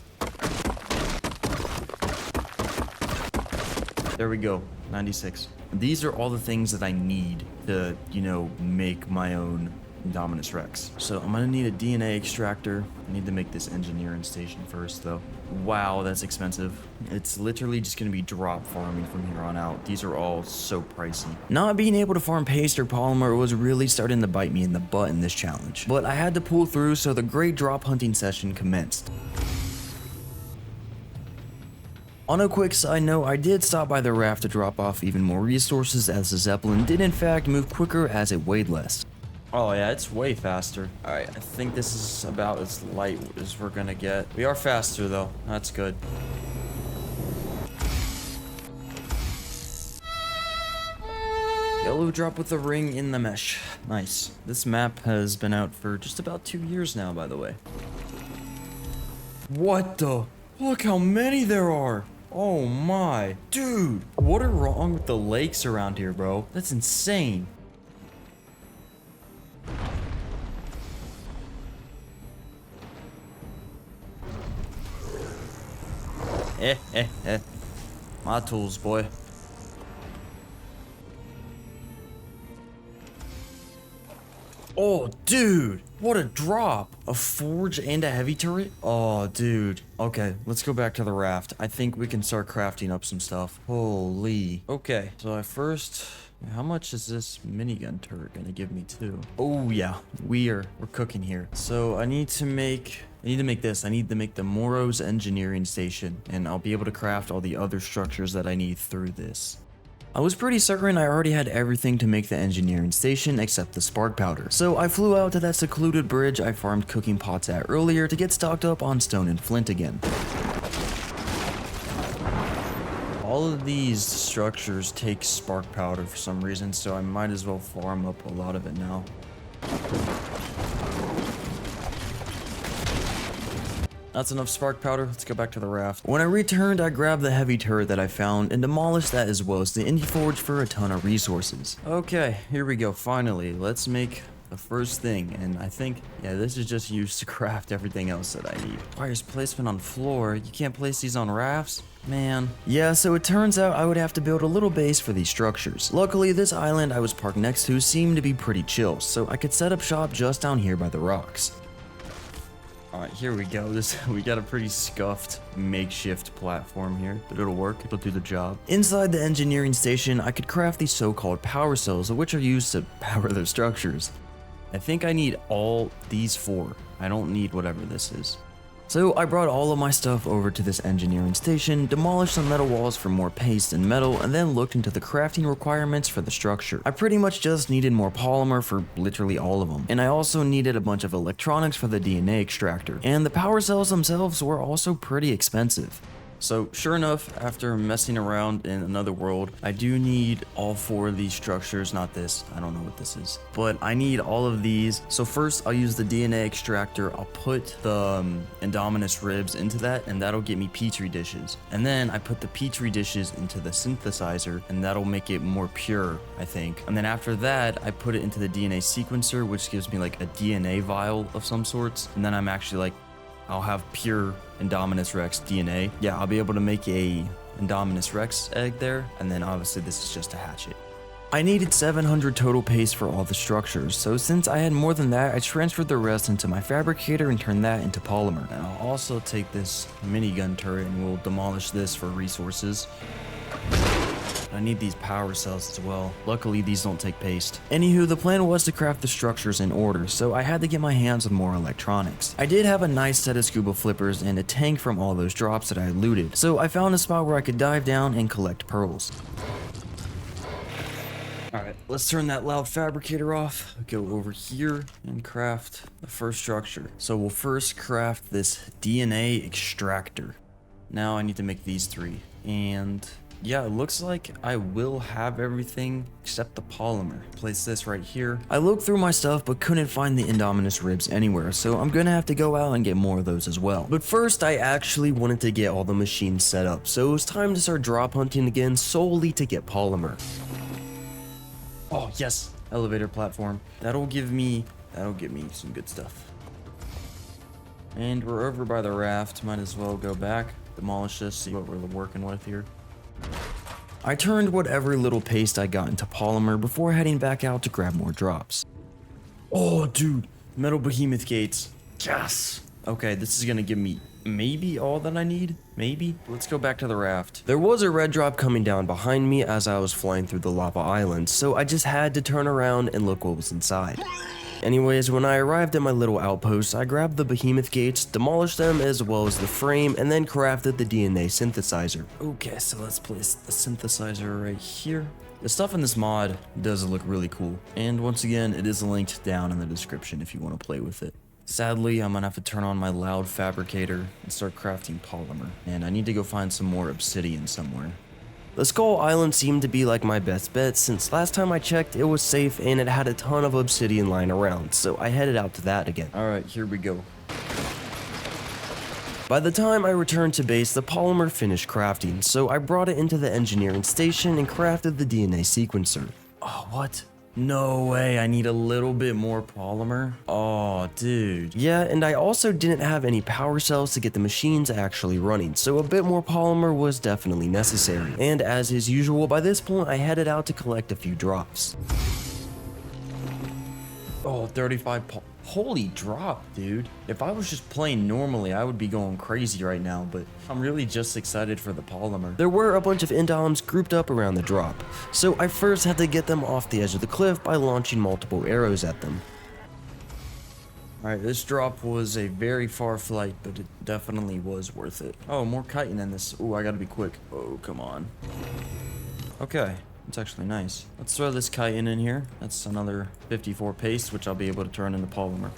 There we go, 96. These are all the things that I need to, you know, make my own Indominus Rex. So I'm gonna need a DNA extractor. I need to make this engineering station first though. Wow, that's expensive. It's literally just gonna be drop farming from here on out. These are all so pricey. Not being able to farm paste or polymer was really starting to bite me in the butt in this challenge. But I had to pull through, so the great drop hunting session commenced. On a quick side note, I did stop by the raft to drop off even more resources, as the zeppelin did in fact move quicker as it weighed less. Oh yeah, it's way faster. Alright, I think this is about as light as we're gonna get. We are faster though, that's good. Yellow drop with a ring in the mesh. Nice. This map has been out for just about 2 years now, by the way. What the? Look how many there are! Oh my. Dude, what are wrong with the lakes around here, bro? That's insane. My tools, boy. Oh, dude, what a drop. A forge and a heavy turret? Oh, dude. Okay, let's go back to the raft. I think we can start crafting up some stuff. Holy. Okay, so how much is this minigun turret gonna give me too? Oh yeah, we're cooking here. So I need to make this. I need to make the Moro's engineering station, and I'll be able to craft all the other structures that I need through this. I was pretty certain I already had everything to make the engineering station except the spark powder. So I flew out to that secluded bridge I farmed cooking pots at earlier to get stocked up on stone and flint again. All of these structures take spark powder for some reason, so I might as well farm up a lot of it now. That's enough spark powder, let's go back to the raft. When I returned, I grabbed the heavy turret that I found and demolished that, as well as the indie forge for a ton of resources. Okay, here we go, finally. Let's make the first thing, and I think, yeah, this is just used to craft everything else that I need. Requires placement on floor. You can't place these on rafts? Man. Yeah, so it turns out I would have to build a little base for these structures. Luckily, this island I was parked next to seemed to be pretty chill, so I could set up shop just down here by the rocks. All right, here we go. We got a pretty scuffed makeshift platform here, but it'll work. It'll do the job. Inside the engineering station, I could craft these so-called power cells, which are used to power their structures. I think I need all these 4. I don't need whatever this is. So I brought all of my stuff over to this engineering station, demolished some metal walls for more paste and metal, and then looked into the crafting requirements for the structure. I pretty much just needed more polymer for literally all of them, and I also needed a bunch of electronics for the DNA extractor, and the power cells themselves were also pretty expensive. So sure enough, after messing around in another world, I do need all 4 of these structures, not this, I don't know what this is, but I need all of these. So first I'll use the DNA extractor, I'll put the Indominus ribs into that, and that'll get me petri dishes. And then I put the petri dishes into the synthesizer, and that'll make it more pure, I think. And then after that, I put it into the DNA sequencer, which gives me like a DNA vial of some sorts. And then I'm actually like, I'll have pure Indominus Rex DNA. Yeah, I'll be able to make a Indominus Rex egg there, and then obviously this is just a hatchet. I needed 700 total paste for all the structures, so since I had more than that, I transferred the rest into my fabricator and turned that into polymer. And I'll also take this minigun turret and we'll demolish this for resources. I need these power cells as well. Luckily, these don't take paste. Anywho, the plan was to craft the structures in order, so I had to get my hands on more electronics. I did have a nice set of scuba flippers and a tank from all those drops that I looted, so I found a spot where I could dive down and collect pearls. Alright, let's turn that loud fabricator off, go over here, and craft the first structure. So we'll first craft this DNA extractor. Now I need to make these 3, and yeah, it looks like I will have everything except the polymer. Place this right here. I looked through my stuff but couldn't find the Indominus ribs anywhere, so I'm gonna have to go out and get more of those as well. But first, I actually wanted to get all the machines set up, so it was time to start drop hunting again solely to get polymer. Oh yes, elevator platform. That'll give me some good stuff. And we're over by the raft, might as well go back, demolish this, see what we're working with here. I turned whatever little paste I got into polymer before heading back out to grab more drops. Oh, dude, metal behemoth gates. Yes. Okay, this is gonna give me maybe all that I need. Maybe. Let's go back to the raft. There was a red drop coming down behind me as I was flying through the lava island, so I just had to turn around and look what was inside. Anyways, when I arrived at my little outpost, I grabbed the behemoth gates, demolished them as well as the frame, and then crafted the DNA synthesizer. Okay, so let's place the synthesizer right here. The stuff in this mod does look really cool, and once again, it is linked down in the description if you want to play with it. Sadly, I'm gonna have to turn on my loud fabricator and start crafting polymer, and I need to go find some more obsidian somewhere. The Skull Island seemed to be like my best bet since last time I checked it was safe and it had a ton of obsidian lying around, so I headed out to that again. Alright, here we go. By the time I returned to base, the polymer finished crafting, so I brought it into the engineering station and crafted the DNA sequencer. Oh, what? No way, I need a little bit more polymer. Oh, dude. Yeah, and I also didn't have any power cells to get the machines actually running, so a bit more polymer was definitely necessary. And as is usual, by this point, I headed out to collect a few drops. Oh, 35 holy drop, dude. If I was just playing normally, I would be going crazy right now, but I'm really just excited for the polymer. There were a bunch of indoms grouped up around the drop, so I first had to get them off the edge of the cliff by launching multiple arrows at them. Alright, this drop was a very far flight, but it definitely was worth it. Oh, more chitin in this. Ooh, I gotta be quick. Oh, come on. Okay. It's actually nice. Let's throw this chitin in here. That's another 54 paste, which I'll be able to turn into polymer.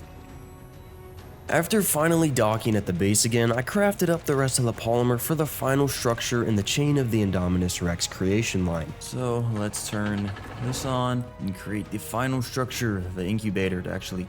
After finally docking at the base again, I crafted up the rest of the polymer for the final structure in the chain of the Indominus Rex creation line. So let's turn this on and create the final structure, the incubator, to actually,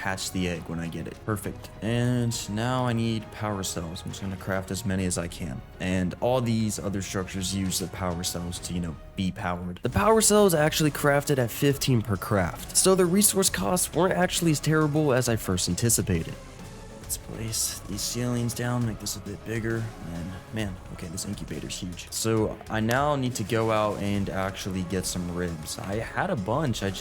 hatch the egg when I get it. Perfect. And now I need power cells. I'm just gonna craft as many as I can. And all these other structures use the power cells to, be powered. The power cells actually crafted at 15 per craft, so the resource costs weren't actually as terrible as I first anticipated. Let's place these ceilings down, make this a bit bigger, and man, okay, this incubator's huge. So I now need to go out and actually get some ribs. I had a bunch, I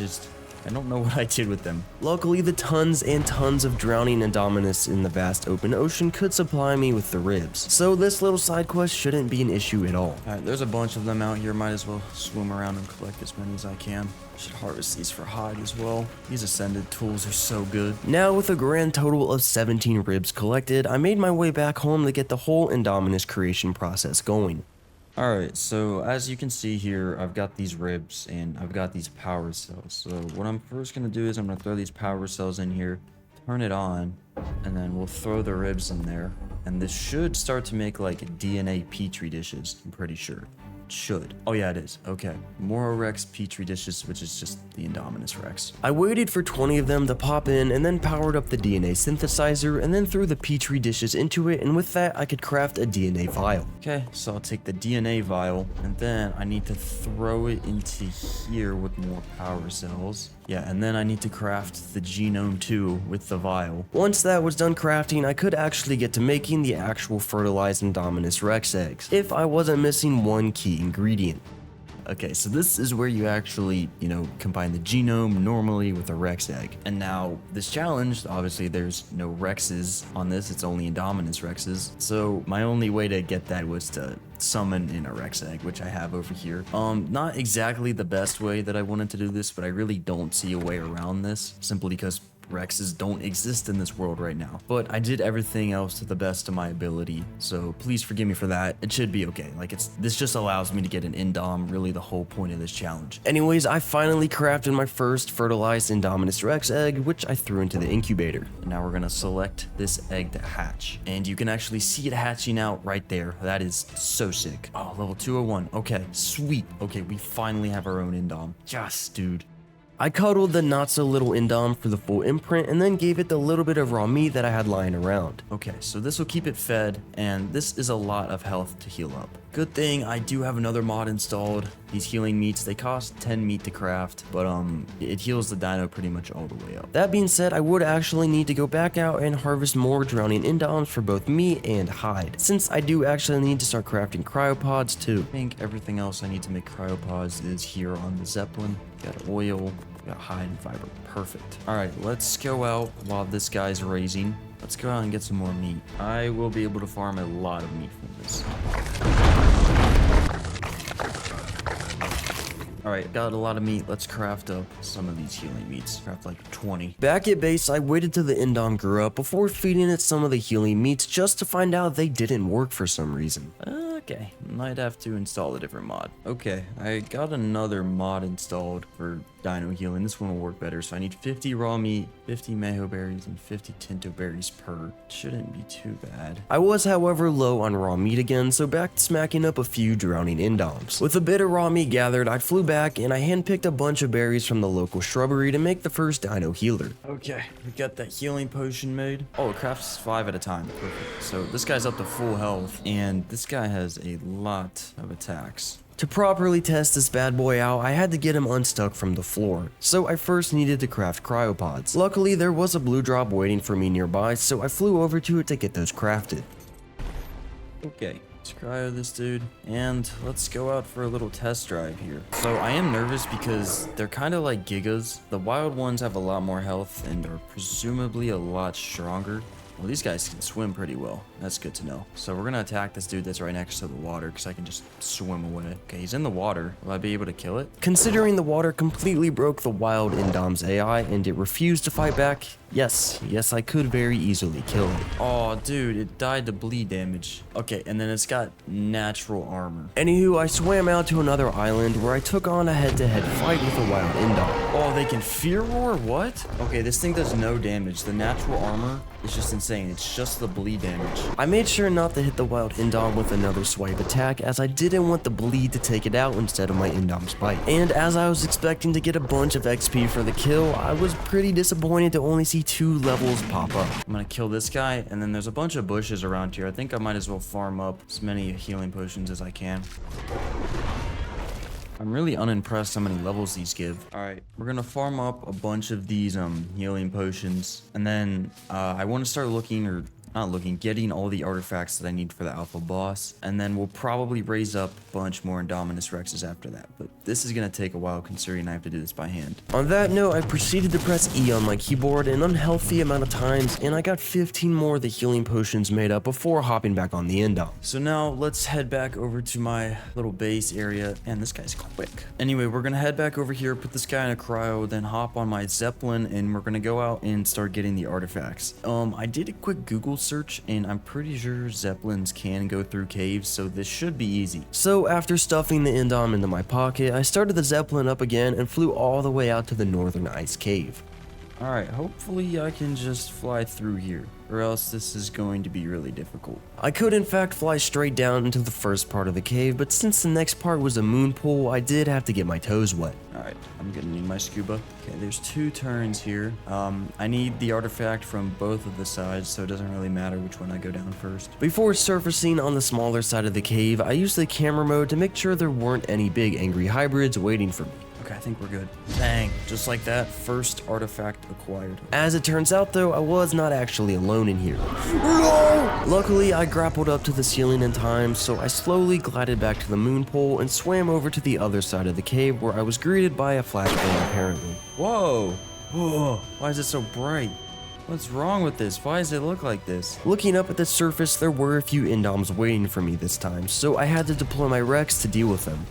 I don't know what I did with them. Luckily, the tons and tons of drowning Indominus in the vast open ocean could supply me with the ribs, so this little side quest shouldn't be an issue at all. Alright, there's a bunch of them out here. Might as well swim around and collect as many as I can. Should harvest these for hide as well. These ascended tools are so good. Now, with a grand total of 17 ribs collected, I made my way back home to get the whole Indominus creation process going. Alright, so as you can see here, I've got these ribs and I've got these power cells. So what I'm first going to do is I'm going to throw these power cells in here, turn it on, and then we'll throw the ribs in there. And this should start to make like DNA petri dishes, I'm pretty sure. Should. Oh yeah, it is. Okay. Moro Rex petri dishes, which is just the Indominus Rex. I waited for 20 of them to pop in and then powered up the DNA synthesizer and then threw the petri dishes into it, and with that I could craft a DNA vial. Okay, so I'll take the DNA vial and then I need to throw it into here with more power cells. Yeah, and then I need to craft the genome too with the vial. Once that was done crafting, I could actually get to making the actual fertilized Indominus Rex eggs, if I wasn't missing one key ingredient. Okay, so this is where you actually, combine the genome normally with a Rex egg. And now, this challenge, obviously there's no Rexes on this, it's only Indominus Rexes. So my only way to get that was to summon in a Rex egg, which I have over here. Not exactly the best way that I wanted to do this, but I really don't see a way around this, simply because Rexes don't exist in this world right now. But I did everything else to the best of my ability, so please forgive me for that. It should be okay. This just allows me to get an indom, really the whole point of this challenge. Anyways, I finally crafted my first fertilized Indominus Rex egg, which I threw into the incubator. And now we're gonna select this egg to hatch. And you can actually see it hatching out right there. That is so sick. Oh, level 201. Okay, sweet. Okay, we finally have our own indom. Yes, dude. I cuddled the not so little indom for the full imprint and then gave it the little bit of raw meat that I had lying around. Okay, so this will keep it fed, and this is a lot of health to heal up. Good thing I do have another mod installed. These healing meats, they cost 10 meat to craft, but it heals the dino pretty much all the way up. That being said, I would actually need to go back out and harvest more drowning indoms for both meat and hide, since I do actually need to start crafting cryopods too. I think everything else I need to make cryopods is here on the zeppelin. Got oil, got hide and fiber. Perfect. Alright, let's go out while this guy's raising. Let's go out and get some more meat. I will be able to farm a lot of meat from this. Alright, got a lot of meat. Let's craft up some of these healing meats. Craft like 20. Back at base, I waited till the indom grew up before feeding it some of the healing meats just to find out they didn't work for some reason. Okay, might have to install a different mod. Okay, I got another mod installed for Dino Healing. This one will work better. So I need 50 raw meat, 50 mejo berries, and 50 tinto berries per. Shouldn't be too bad. I was, however, low on raw meat again, so back to smacking up a few drowning indoms. With a bit of raw meat gathered, I flew back and I handpicked a bunch of berries from the local shrubbery to make the first Dino Healer. Okay, we got that healing potion made. Oh, it crafts 5 at a time. Perfect. So this guy's up to full health, and this guy has a lot of attacks. To properly test this bad boy out, I had to get him unstuck from the floor, so I first needed to craft cryopods. Luckily, there was a blue drop waiting for me nearby, so I flew over to it to get those crafted. Okay, let's cryo this dude, and let's go out for a little test drive here. So I am nervous because they're kind of like Gigas. The wild ones have a lot more health and are presumably a lot stronger. Well, these guys can swim pretty well. That's good to know. So we're gonna attack this dude that's right next to the water because I can just swim away. Okay, he's in the water. Will I be able to kill it? Considering the water completely broke the wild Indom's AI and it refused to fight back, yes, I could very easily kill it. Oh, dude, it died to bleed damage. Okay, and then it's got natural armor. Anywho, I swam out to another island where I took on a head-to-head fight with a wild Indom. Oh, they can fear roar? What? Okay, this thing does no damage. The natural armor is just insane. It's just the bleed damage. I made sure not to hit the wild Indom with another swipe attack as I didn't want the bleed to take it out instead of my Indom's bite. And as I was expecting to get a bunch of XP for the kill, I was pretty disappointed to only see 2 levels pop up. I'm gonna kill this guy, and then there's a bunch of bushes around here. I think I might as well farm up as many healing potions as I can. I'm really unimpressed how many levels these give. Alright, we're gonna farm up a bunch of these healing potions, and then I want to start looking or Not looking, getting all the artifacts that I need for the alpha boss, and then we'll probably raise up a bunch more Indominus Rexes after that, but this is gonna take a while considering I have to do this by hand. On that note, I proceeded to press E on my keyboard an unhealthy amount of times, and I got 15 more of the healing potions made up before hopping back on the indom. So now let's head back over to my little base area, and this guy's quick. Anyway, we're gonna head back over here, put this guy in a cryo, then hop on my zeppelin, and we're gonna go out and start getting the artifacts. I did a quick Google search, and I'm pretty sure zeppelins can go through caves, so this should be easy. So after stuffing the indom into my pocket, I started the zeppelin up again and flew all the way out to the northern ice cave. Alright, hopefully I can just fly through here, or else this is going to be really difficult. I could in fact fly straight down into the first part of the cave, but since the next part was a moon pool, I did have to get my toes wet. Alright, I'm gonna need my scuba. Okay, there's 2 turns here. I need the artifact from both of the sides, so it doesn't really matter which one I go down first. Before surfacing on the smaller side of the cave, I used the camera mode to make sure there weren't any big angry hybrids waiting for me. Okay, I think we're good. Bang, just like that, first artifact acquired. As it turns out though, I was not actually alone in here. No! Luckily, I grappled up to the ceiling in time, so I slowly glided back to the moon pole and swam over to the other side of the cave where I was greeted by a flashbang apparently. Whoa! Whoa! Why is it so bright? What's wrong with this? Why does it look like this? Looking up at the surface, there were a few indoms waiting for me this time, so I had to deploy my Rex to deal with them.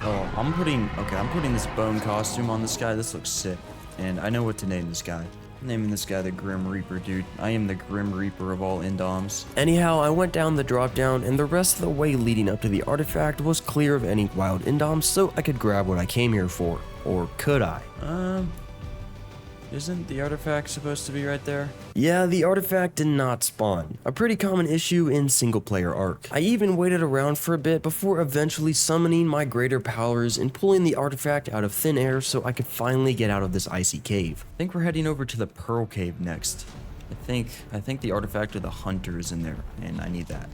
Oh, I'm putting this bone costume on this guy. This looks sick. And I know what to name this guy. I'm naming this guy the Grim Reaper, dude. I am the Grim Reaper of all indoms. Anyhow, I went down the drop down, and the rest of the way leading up to the artifact was clear of any wild indoms, so I could grab what I came here for. Or could I? Isn't the artifact supposed to be right there? Yeah, the artifact did not spawn. A pretty common issue in single player Ark. I even waited around for a bit before eventually summoning my greater powers and pulling the artifact out of thin air so I could finally get out of this icy cave. I think we're heading over to the Pearl Cave next. I think the artifact of the hunter is in there, and I need that.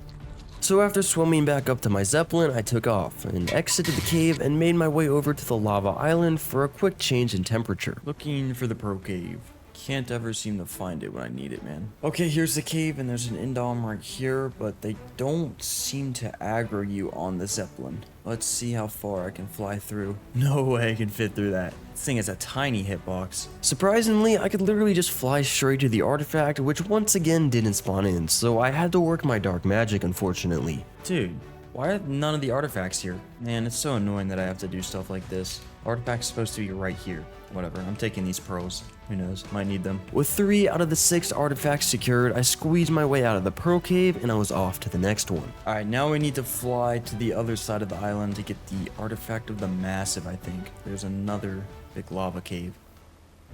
So after swimming back up to my zeppelin, I took off and exited the cave and made my way over to the lava island for a quick change in temperature. Looking for the Pearl Cave. Can't ever seem to find it when I need it, man. Okay, here's the cave, and there's an indom right here, but they don't seem to aggro you on the zeppelin. Let's see how far I can fly through. No way I can fit through that. This thing is a tiny hitbox. Surprisingly, I could literally just fly straight to the artifact, which once again didn't spawn in, so I had to work my dark magic, unfortunately. Dude, why are none of the artifacts here? Man, it's so annoying that I have to do stuff like this. Artifact's supposed to be right here. Whatever, I'm taking these pearls. Who knows, might need them. With 3 out of the 6 artifacts secured, I squeezed my way out of the Pearl Cave and I was off to the next one. Alright, now we need to fly to the other side of the island to get the artifact of the massive, I think. There's another big lava cave.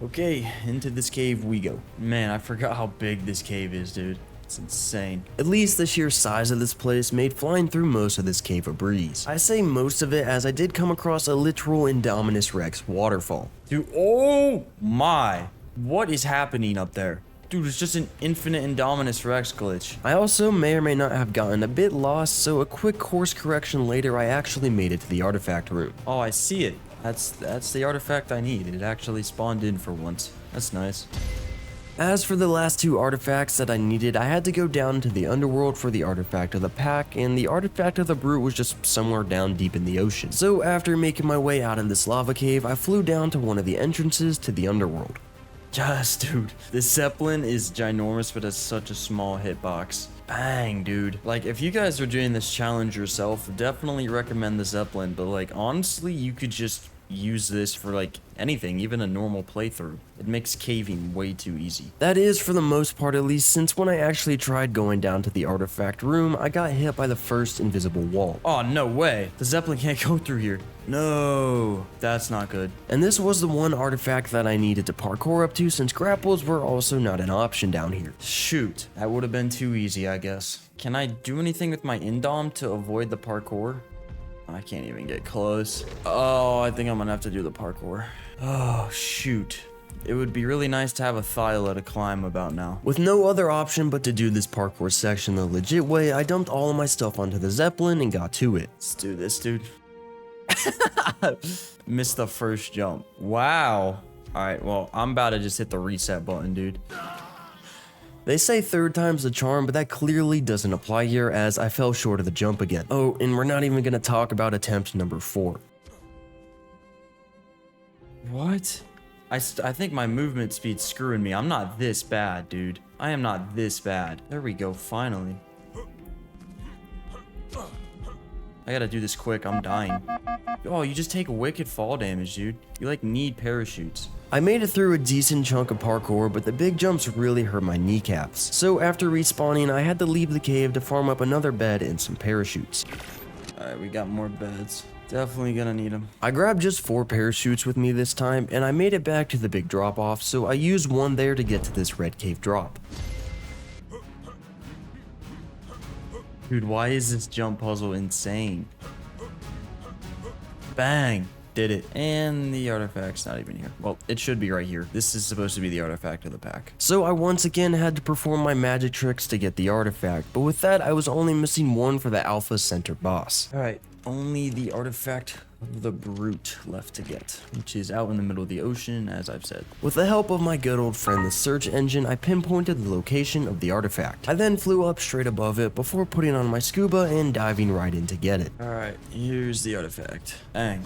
Okay, into this cave we go. Man, I forgot how big this cave is, dude. It's insane. At least the sheer size of this place made flying through most of this cave a breeze. I say most of it as I did come across a literal Indominus Rex waterfall. Dude, oh my. What is happening up there? Dude, it's just an infinite Indominus Rex glitch. I also may or may not have gotten a bit lost, so a quick course correction later I actually made it to the artifact room. Oh, I see it. That's the artifact I need. It actually spawned in for once. That's nice. As for the last 2 artifacts that I needed, I had to go down to the underworld for the artifact of the pack, and the artifact of the brute was just somewhere down deep in the ocean. So after making my way out of this lava cave, I flew down to one of the entrances to the underworld. Yes, dude. This zeppelin is ginormous, but has such a small hitbox. Bang, dude. Like, if you guys are doing this challenge yourself, definitely recommend the zeppelin, but like, honestly, you could just use this for like anything, even a normal playthrough. It makes caving way too easy. That is for the most part, at least, since when I actually tried going down to the artifact room, I got hit by the first invisible wall. Oh, no way. The zeppelin can't go through here. No, that's not good. And this was the one artifact that I needed to parkour up to, since grapples were also not an option down here. Shoot, that would have been too easy, I guess. Can I do anything with my indom to avoid the parkour? I can't even get close. Oh, I think I'm gonna have to do the parkour. Oh, shoot. It would be really nice to have a Thyla to climb about now. With no other option but to do this parkour section the legit way, I dumped all of my stuff onto the zeppelin and got to it. Let's do this, dude. Missed the first jump. Wow. Alright, well, I'm about to just hit the reset button, dude. They say third time's the charm, but that clearly doesn't apply here as I fell short of the jump again. Oh, and we're not even gonna talk about attempt number 4. What? I think my movement speed's screwing me. I'm not this bad, dude. I am not this bad. There we go, finally. I gotta do this quick, I'm dying. Oh, you just take wicked fall damage, dude. You like need parachutes. I made it through a decent chunk of parkour, but the big jumps really hurt my kneecaps. So after respawning, I had to leave the cave to farm up another bed and some parachutes. Alright, we got more beds. Definitely gonna need them. I grabbed just 4 parachutes with me this time, and I made it back to the big drop off, so I used one there to get to this red cave drop. Dude, why is this jump puzzle insane? Bang! Did it. And the artifact's not even here. Well, it should be right here. This is supposed to be the artifact of the pack. So I once again had to perform my magic tricks to get the artifact, but with that I was only missing one for the Alpha Center boss. Alright, only the artifact of the brute left to get, which is out in the middle of the ocean, as I've said. With the help of my good old friend the search engine, I pinpointed the location of the artifact. I then flew up straight above it before putting on my scuba and diving right in to get it. Alright, here's the artifact. Bang.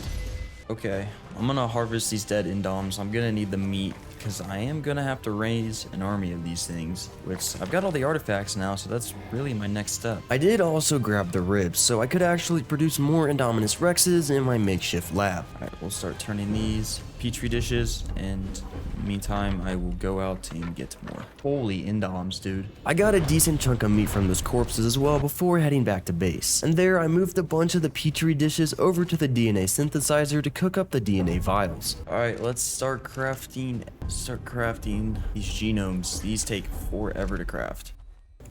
Okay, I'm gonna harvest these dead indoms. I'm gonna need the meat because I am gonna have to raise an army of these things, which I've got all the artifacts now, so that's really my next step. I did also grab the ribs, so I could actually produce more Indominus Rexes in my makeshift lab. Alright, we'll start turning these petri dishes, and in the meantime, I will go out and get more. Holy indoms, dude. I got a decent chunk of meat from those corpses as well before heading back to base. And there I moved a bunch of the petri dishes over to the DNA synthesizer to cook up the DNA vials. Alright, let's start crafting these genomes. These take forever to craft.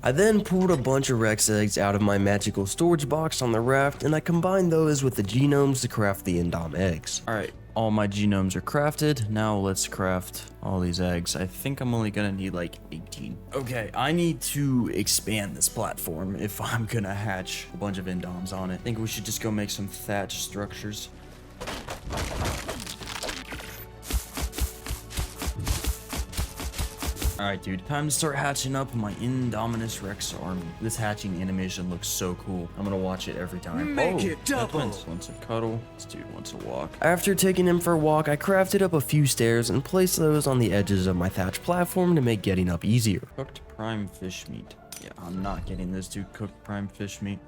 I then pulled a bunch of Rex eggs out of my magical storage box on the raft, and I combined those with the genomes to craft the Indom eggs. Alright, all my genomes are crafted. Now let's craft all these eggs. I think I'm only gonna need like 18. Okay, I need to expand this platform if I'm gonna hatch a bunch of Indoms on it. I think we should just go make some thatch structures. Alright, dude. Time to start hatching up my Indominus Rex army. This hatching animation looks so cool. I'm gonna watch it every time. Make it double! Wants a cuddle. This dude wants a walk. After taking him for a walk, I crafted up a few stairs and placed those on the edges of my thatch platform to make getting up easier. Cooked prime fish meat. Yeah, I'm not getting this dude cooked prime fish meat.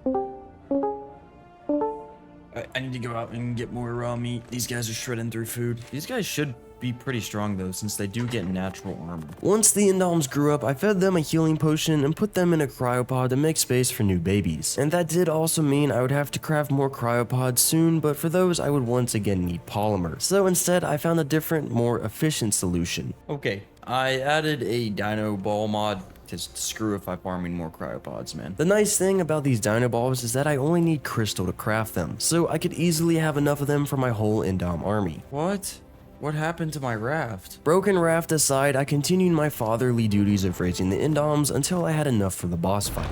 I need to go out and get more raw meat. These guys are shredding through food. These guys should be pretty strong though, since they do get natural armor. Once the Indoms grew up, I fed them a healing potion and put them in a cryopod to make space for new babies. And that did also mean I would have to craft more cryopods soon, but for those I would once again need polymer. So instead I found a different, more efficient solution. Okay, I added a Dino Ball mod. Just screw if I'm farming more cryopods, man. The nice thing about these Dino Balls is that I only need crystal to craft them, so I could easily have enough of them for my whole Indom army. What? What happened to my raft? Broken raft aside, I continued my fatherly duties of raising the Indoms until I had enough for the boss fight.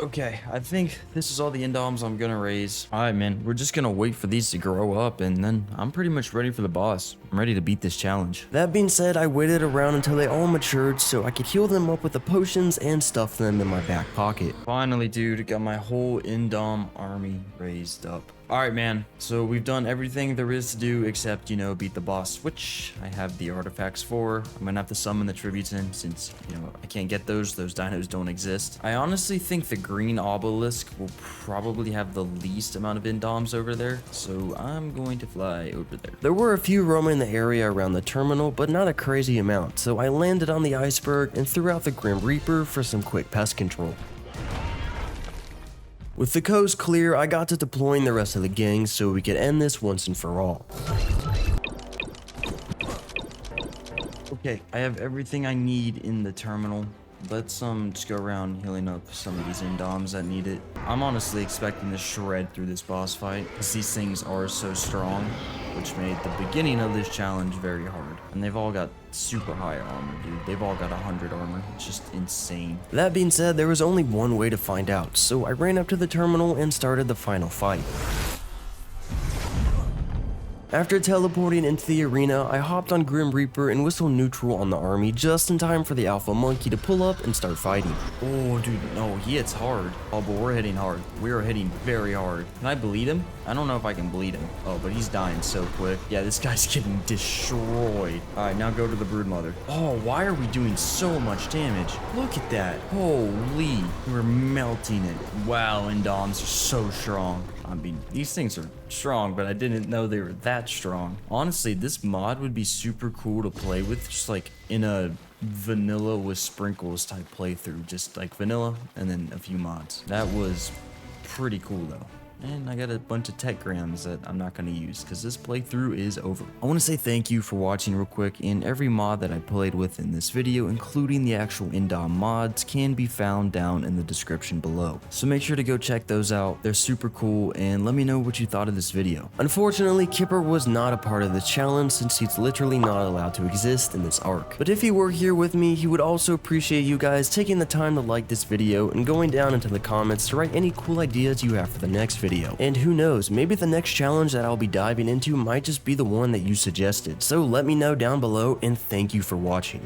Okay, I think this is all the Indoms I'm gonna raise. Alright, man, we're just gonna wait for these to grow up, and then I'm pretty much ready for the boss. I'm ready to beat this challenge. That being said, I waited around until they all matured so I could heal them up with the potions and stuff them in my back pocket. Finally, dude, got my whole Indom army raised up. Alright, man, so we've done everything there is to do except, you know, beat the boss, which I have the artifacts for. I'm gonna have to summon the tributes in since, you know, I can't get those dinos don't exist. I honestly think the green obelisk will probably have the least amount of Indoms over there, so I'm going to fly over there. There were a few roaming the area around the terminal, but not a crazy amount, so I landed on the iceberg and threw out the Grim Reaper for some quick pest control. With the coast clear, I got to deploying the rest of the gang so we could end this once and for all. Okay, I have everything I need in the terminal. Let's just go around healing up some of these Indoms that need it. I'm honestly expecting to shred through this boss fight, because these things are so strong, which made the beginning of this challenge very hard. And they've all got super high armor, dude. They've all got 100 armor. It's just insane. That being said, there was only one way to find out, so I ran up to the terminal and started the final fight. After teleporting into the arena, I hopped on Grim Reaper and whistled neutral on the army just in time for the alpha monkey to pull up and start fighting. Oh, dude, no, he hits hard. Oh, but we're hitting hard. We are hitting very hard. Can I bleed him? I don't know if I can bleed him. Oh, but he's dying so quick. Yeah, this guy's getting destroyed. All right, now go to the Broodmother. Oh, why are we doing so much damage? Look at that. Holy, we're melting it. Wow, Indoms are so strong. I mean, these things are strong, but I didn't know they were that strong. Honestly, this mod would be super cool to play with, just like in a vanilla with sprinkles type playthrough. Just like vanilla and then a few mods. That was pretty cool though. And I got a bunch of tech grams that I'm not going to use because this playthrough is over. I want to say thank you for watching real quick, and every mod that I played with in this video, including the actual indom mods, can be found down in the description below. So make sure to go check those out. They're super cool, and let me know what you thought of this video. Unfortunately, Kipper was not a part of the challenge since he's literally not allowed to exist in this arc. But if he were here with me, he would also appreciate you guys taking the time to like this video and going down into the comments to write any cool ideas you have for the next video. And who knows, maybe the next challenge that I'll be diving into might just be the one that you suggested. So let me know down below, and thank you for watching.